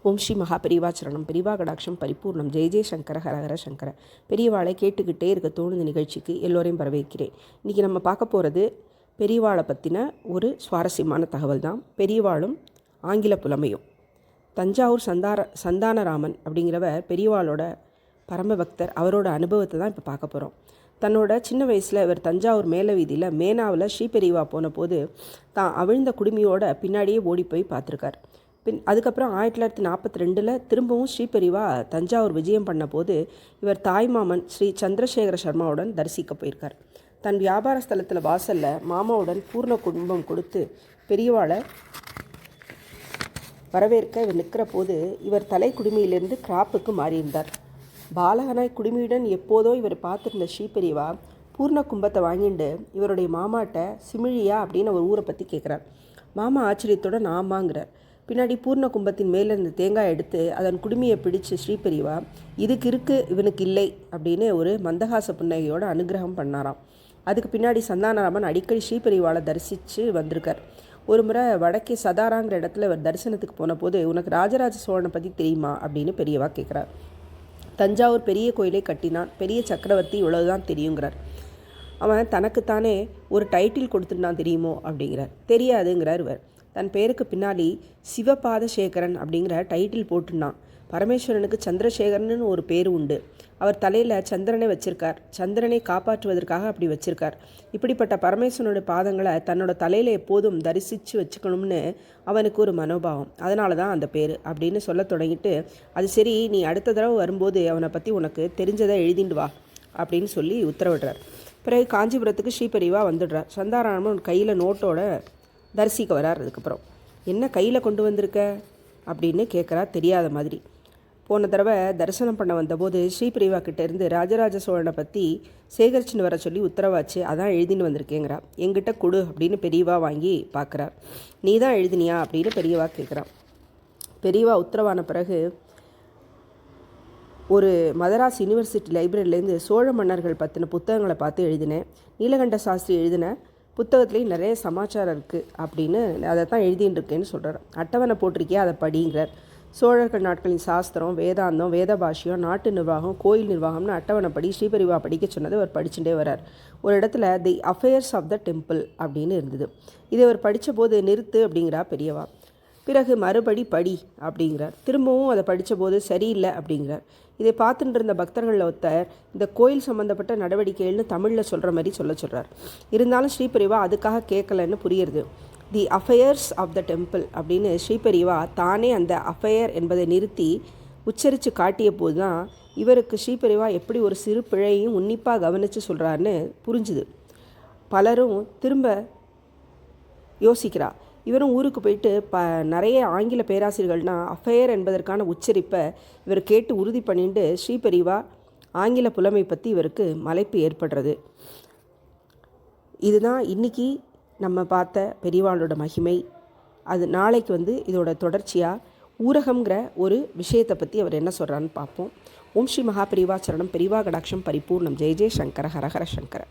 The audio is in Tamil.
ஓம் ஸ்ரீ மகா பெரிவாச்சரணம் பெரிவா கடாட்சம் பரிபூர்ணம் ஜெய ஜெய சங்கர ஹரஹர சங்கர. பெரியவாளை கேட்டுக்கிட்டே இருக்க தோணுது நிகழ்ச்சிக்கு எல்லோரையும் வரவேற்கிறேன். இன்றைக்கி நம்ம பார்க்க போகிறது பெரியவாளை பற்றின ஒரு சுவாரஸ்யமான தகவல் தான். பெரியவாளும் ஆங்கில புலமையும். தஞ்சாவூர் சந்தானராமன் அப்படிங்கிறவர் பெரியவாளோட பரமபக்தர். அவரோட அனுபவத்தை தான் இப்போ பார்க்க போகிறோம். தன்னோட சின்ன வயசில் இவர் தஞ்சாவூர் மேல வீதியில் மேனாவில் ஸ்ரீபெரியவா போன போது தான் அவிழ்ந்த குடுமியோட பின்னாடியே ஓடி போய் பார்த்துருக்கார். அதுக்கப்புறம் 1942 திரும்பவும் ஸ்ரீபெரியவா தஞ்சாவூர் விஜயம் பண்ண போது இவர் தாய்மாமன் ஸ்ரீ சந்திரசேகர சர்மாவுடன் தரிசிக்க போயிருக்கார். தன் வியாபார ஸ்தலத்தில் வாசலில் மாமாவுடன் பூர்ண குடும்பம் கொடுத்து பெரியவாளை வரவேற்க இவர் நிற்கிற போது இவர் தலை குடுமியிலிருந்து கிராப்புக்கு மாறியிருந்தார். பாலகனாய் குடுமியுடன் எப்போதோ இவர் பார்த்துருந்த ஸ்ரீபெரியவா பூர்ண கும்பத்தை வாங்கிட்டு இவருடைய மாமாட்ட சிமிழியா அப்படின்னு ஒரு ஊரை பற்றி கேட்குறார். மாமா ஆச்சரியத்துடன் ஆமாங்கிறார். பின்னாடி பூர்ண கும்பத்தின் மேலே இருந்த தேங்காய் எடுத்து அதன் குடுமியை பிடிச்சு ஸ்ரீபெரியவா இதுக்கு இருக்கு இவனுக்கு இல்லை அப்படின்னு ஒரு மந்தகாச புன்னகையோட அனுகிரகம் பண்ணாராம். அதுக்கு பின்னாடி சந்தானராமன் அடிக்கடி ஸ்ரீபெரியவாளை தரிசித்து வந்திருக்கார். ஒரு முறை வடக்கே சதாராங்கிற இடத்துல இவர் தரிசனத்துக்கு போன போது உனக்கு ராஜராஜ சோழனை பற்றி தெரியுமா அப்படின்னு பெரியவா கேட்குறார். தஞ்சாவூர் பெரிய கோயிலை கட்டினான், பெரிய சக்கரவர்த்தி இவ்வளவுதான் தெரியுங்கிறார். அவன் தனக்குத்தானே ஒரு டைட்டில் கொடுத்துட்டான் தெரியுமோ அப்படிங்கிறார். தெரியாதுங்கிறார் இவர். தன் பேருக்கு பின்னாடி சிவபாதசேகரன் அப்படிங்கிற டைட்டில் போட்டுனான். பரமேஸ்வரனுக்கு சந்திரசேகரன்னு ஒரு பேர் உண்டு. அவர் தலையில் சந்திரனை வச்சிருக்கார். சந்திரனை காப்பாற்றுவதற்காக அப்படி வச்சிருக்கார். இப்படிப்பட்ட பரமேஸ்வரனோட பாதங்களை தன்னோட தலையில் எப்போதும் தரிசித்து வச்சுக்கணும்னு அவனுக்கு ஒரு மனோபாவம். அதனால தான் அந்த பேர் அப்படின்னு சொல்ல தொடங்கிட்டு, அது சரி, நீ அடுத்த தடவை வரும்போது அவனை பற்றி உனக்கு தெரிஞ்சதை எழுதிண்டு வா அப்படின்னு சொல்லி உத்தரவிடுறார். பிறகு காஞ்சிபுரத்துக்கு ஸ்ரீபெரியவா வந்துடுறார். சந்தானராமன் கையில் நோட்டோட தரிசிக்க வரார். அதுக்கப்புறம் என்ன கையில் கொண்டு வந்திருக்க அப்படின்னு கேட்குறா தெரியாத மாதிரி. போன தடவை தரிசனம் பண்ண வந்தபோது ஸ்ரீபெரியவா கிட்டேருந்து ராஜராஜ சோழனை பற்றி சேகரிச்சுன்னு வர சொல்லி உத்தரவாச்சு, அதான் எழுதின்னு வந்திருக்கேங்கிறா. எங்கிட்ட கொடு அப்படின்னு பெரியவா வாங்கி பார்க்குறார். நீ தான் எழுதினியா அப்படின்னு பெரியவா கேட்குறான். பெரியவா உத்தரவான பிறகு ஒரு மதராஸ் யூனிவர்சிட்டி லைப்ரரியிலேருந்து சோழ மன்னர்கள் பற்றின புத்தகங்களை பார்த்து எழுதினேன். நீலகண்ட சாஸ்திரி எழுதின புத்தகத்துலேயும் நிறைய சமாச்சாரம் இருக்குது அப்படின்னு அதை தான் எழுதின்னு இருக்கேன்னு சொல்கிறார். அட்டவணை போட்டிருக்கியா, அதை படிங்கிறார். சோழர்கள் நாட்களின் சாஸ்திரம், வேதாந்தம், வேத பாஷ்யம், நாட்டு நிர்வாகம், கோயில் நிர்வாகம்னு அட்டவணைப்படி ஸ்ரீபெரியவா படிக்க சொன்னது அவர் படிச்சுட்டே வரார். ஒரு இடத்துல தி அஃபேர்ஸ் ஆஃப் த டெம்பிள் அப்படின்னு இருந்தது. இதை அவர் படித்த போது நிறுத்து அப்படிங்கிறா பெரியவா. பிறகு மறுபடி படி அப்படிங்கிறார். திரும்பவும் அதை படித்த போது சரியில்லை அப்படிங்கிறார். இதை பார்த்துட்டு இருந்த பக்தர்களில் ஒருத்தர் இந்த கோயில் சம்மந்தப்பட்ட நடவடிக்கைகள்னு தமிழில் சொல்கிற மாதிரி சொல்கிறார். இருந்தாலும் ஸ்ரீபெரியவா அதுக்காக கேட்கலன்னு புரியுறது. தி அஃபேர்ஸ் ஆஃப் த டெம்பிள் அப்படின்னு ஸ்ரீபெரியவா தானே அந்த அஃபேர் என்பதை நிறுத்தி உச்சரித்து காட்டிய போது தான் இவருக்கு ஸ்ரீபெரியவா எப்படி ஒரு சிறு பிழையையும் உன்னிப்பாக கவனித்து சொல்கிறாருன்னு புரிஞ்சுது. பலரும் திரும்ப யோசிக்கிறா. இவரும் ஊருக்கு போயிட்டு நிறைய ஆங்கில பேராசிரியர்கள்னா அஃபேர் என்பதற்கான உச்சரிப்பை இவர் கேட்டு உறுதி பண்ணிட்டு ஸ்ரீபெரியவா ஆங்கில புலமை பற்றி இவருக்கு மலைப்பு ஏற்படுறது. இதுதான் இன்றைக்கி நம்ம பார்த்த பெரியவாளோட மகிமை. அது நாளைக்கு இதோட தொடர்ச்சியாக ஊரகங்கிற ஒரு விஷயத்தை பற்றி அவர் என்ன சொல்கிறான்னு பார்ப்போம். ஓம் ஸ்ரீ மகா பெரிவா சரணம் பெரிவா கடாட்சம் பரிபூர்ணம் ஜெய ஜெய சங்கர ஹரஹர சங்கர.